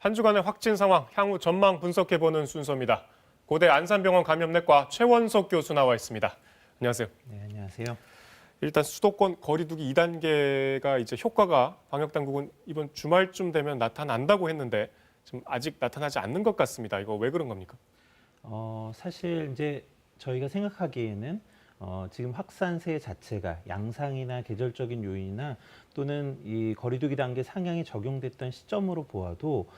한 주간의 확진 상황, 향후 전망 분석해보는 순서입니다. 고대 안산병원 감염내과 최원석 교수 나와 있습니다. 안녕하세요. 네, 안녕하세요. 일단 수도권 거리 두기 2단계가 이제 효과가 방역당국은 이번 주말쯤 되면 나타난다고 했는데 지금 아직 나타나지 않는 것 같습니다. 이거 왜 그런 겁니까? 사실 이제 저희가 생각하기에는 지금 확산세 자체가 양상이나 계절적인 요인이나 또는 이 거리두기 단계 상향이 적용됐던 시점으로 보아도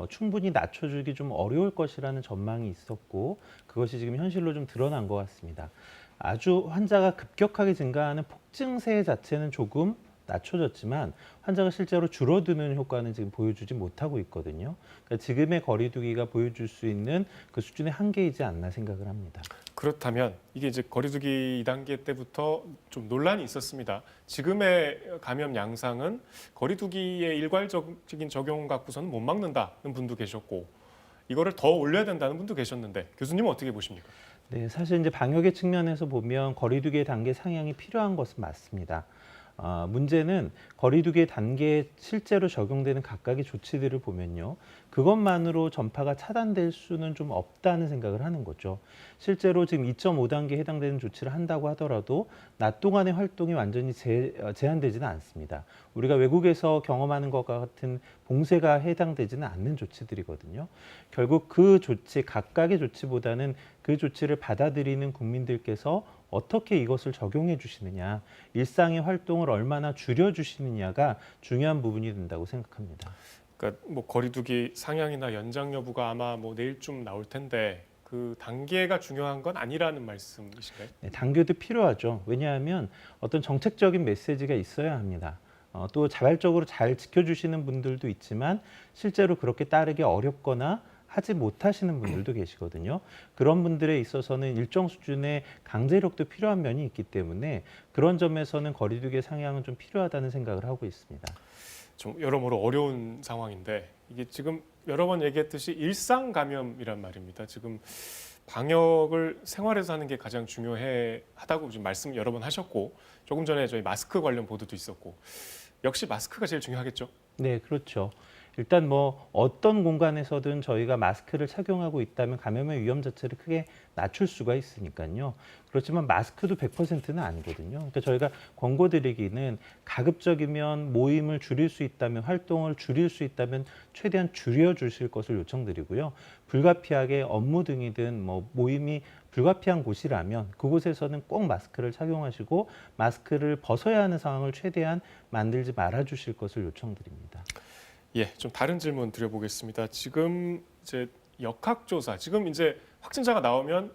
충분히 낮춰주기 좀 어려울 것이라는 전망이 있었고 그것이 지금 현실로 좀 드러난 것 같습니다. 아주 환자가 급격하게 증가하는 폭증세 자체는 조금 낮춰졌지만 환자가 실제로 줄어드는 효과는 지금 보여주지 못하고 있거든요. 그러니까 지금의 거리두기가 보여줄 수 있는 그 수준의 한계이지 않나 생각을 합니다. 그렇다면 이게 이제 거리두기 2단계 때부터 좀 논란이 있었습니다. 지금의 감염 양상은 거리두기의 일괄적인 적용 갖고서는 못 막는다는 분도 계셨고 이거를 더 올려야 된다는 분도 계셨는데 교수님은 어떻게 보십니까? 네, 사실 이제 방역의 측면에서 보면 거리두기의 단계 상향이 필요한 것은 맞습니다. 문제는 거리두기 단계에 실제로 적용되는 각각의 조치들을 보면요. 그것만으로 전파가 차단될 수는 좀 없다는 생각을 하는 거죠. 실제로 지금 2.5단계에 해당되는 조치를 한다고 하더라도 낮 동안의 활동이 완전히 제한되지는 않습니다. 우리가 외국에서 경험하는 것과 같은 봉쇄가 해당되지는 않는 조치들이거든요. 결국 그 조치, 각각의 조치보다는 그 조치를 받아들이는 국민들께서 어떻게 이것을 적용해 주시느냐, 일상의 활동을 얼마나 줄여 주시느냐가 중요한 부분이 된다고 생각합니다. 그러니까 뭐 거리두기 상향이나 연장 여부가 아마 뭐 내일쯤 나올 텐데 그 단계가 중요한 건 아니라는 말씀이신가요? 네, 단계도 필요하죠. 왜냐하면 어떤 정책적인 메시지가 있어야 합니다. 또 자발적으로 잘 지켜주시는 분들도 있지만 실제로 그렇게 따르기 어렵거나 하지 못하시는 분들도 계시거든요. 그런 분들에 있어서는 일정 수준의 강제력도 필요한 면이 있기 때문에 그런 점에서는 거리두기 상향은 좀 필요하다는 생각을 하고 있습니다. 좀 여러모로 어려운 상황인데 이게 지금 여러 번 얘기했듯이 일상 감염이란 말입니다. 지금 방역을 생활에서 하는 게 가장 중요하다고 지금 말씀 여러 번 하셨고 조금 전에 저희 마스크 관련 보도도 있었고 역시 마스크가 제일 중요하겠죠. 네, 그렇죠. 일단 뭐 어떤 공간에서든 저희가 마스크를 착용하고 있다면 감염의 위험 자체를 크게 낮출 수가 있으니까요. 그렇지만 마스크도 100%는 아니거든요. 그러니까 저희가 권고드리기는 가급적이면 모임을 줄일 수 있다면 활동을 줄일 수 있다면 최대한 줄여 주실 것을 요청드리고요. 불가피하게 업무 등이든 뭐 모임이 불가피한 곳이라면 그곳에서는 꼭 마스크를 착용하시고 마스크를 벗어야 하는 상황을 최대한 만들지 말아 주실 것을 요청드립니다. 예, 좀 다른 질문 드려보겠습니다. 지금 이제 역학조사, 지금 이제 확진자가 나오면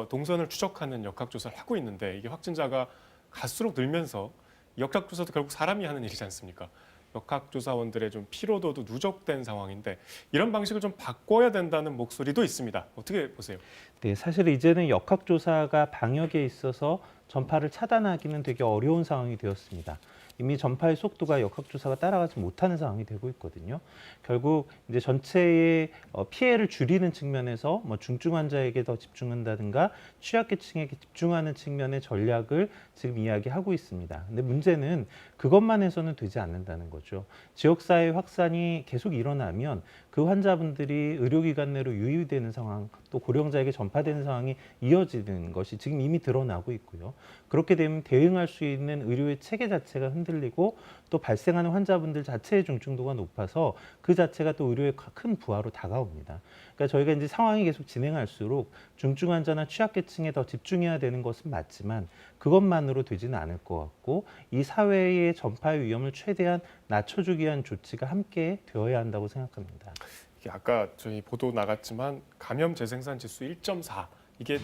동선을 추적하는 역학조사를 하고 있는데 이게 확진자가 갈수록 늘면서 역학조사도 결국 사람이 하는 일이지 않습니까? 역학조사원들의 좀 피로도도 누적된 상황인데 이런 방식을 좀 바꿔야 된다는 목소리도 있습니다. 어떻게 보세요? 네, 사실 이제는 역학조사가 방역에 있어서 전파를 차단하기는 되게 어려운 상황이 되었습니다. 이미 전파의 속도가 역학조사가 따라가지 못하는 상황이 되고 있거든요. 결국 이제 전체의 피해를 줄이는 측면에서 뭐 중증 환자에게 더 집중한다든가 취약계층에게 집중하는 측면의 전략을 지금 이야기하고 있습니다. 근데 문제는 그것만 해서는 되지 않는다는 거죠. 지역사회 확산이 계속 일어나면 그 환자분들이 의료기관 내로 유입되는 상황, 또 고령자에게 전파되는 상황이 이어지는 것이 지금 이미 드러나고 있고요. 그렇게 되면 대응할 수 있는 의료의 체계 자체가 흔들리고 또 발생하는 환자분들 자체의 중증도가 높아서 그 자체가 또 의료의 큰 부하로 다가옵니다. 그러니까 저희가 이제 상황이 계속 진행할수록 중증 환자나 취약계층에 더 집중해야 되는 것은 맞지만 그것만으로 되지는 않을 것 같고 이 사회의 전파의 위험을 최대한 낮춰주기 위한 조치가 함께 되어야 한다고 생각합니다. 이게 아까 저희 보도 나갔지만 감염 재생산 지수 1.4 이게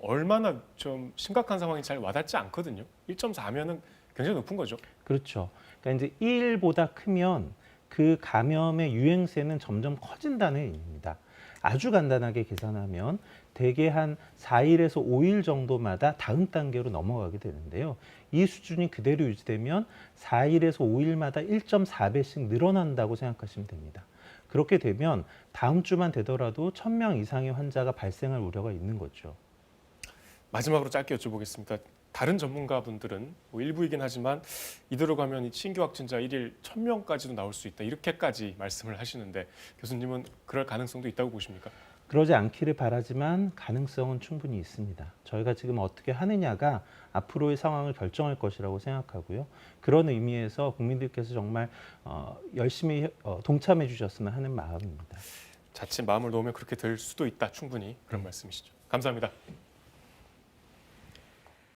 얼마나 좀 심각한 상황이 잘 와닿지 않거든요. 1.4면은 굉장히 높은 거죠. 그렇죠. 그러니까 이제 1보다 크면 그 감염의 유행세는 점점 커진다는 의미입니다. 아주 간단하게 계산하면 대개 한 4일에서 5일 정도마다 다음 단계로 넘어가게 되는데요. 이 수준이 그대로 유지되면 4일에서 5일마다 1.4배씩 늘어난다고 생각하시면 됩니다. 그렇게 되면 다음 주만 되더라도 1,000명 이상의 환자가 발생할 우려가 있는 거죠. 마지막으로 짧게 여쭤보겠습니다. 다른 전문가분들은 뭐 일부이긴 하지만 이대로 가면 이 신규 확진자 1일 1,000명까지도 나올 수 있다 이렇게까지 말씀을 하시는데 교수님은 그럴 가능성도 있다고 보십니까? 그러지 않기를 바라지만 가능성은 충분히 있습니다. 저희가 지금 어떻게 하느냐가 앞으로의 상황을 결정할 것이라고 생각하고요. 그런 의미에서 국민들께서 정말 열심히 동참해 주셨으면 하는 마음입니다. 자칫 마음을 놓으면 그렇게 될 수도 있다. 충분히 그런 말씀이시죠. 감사합니다.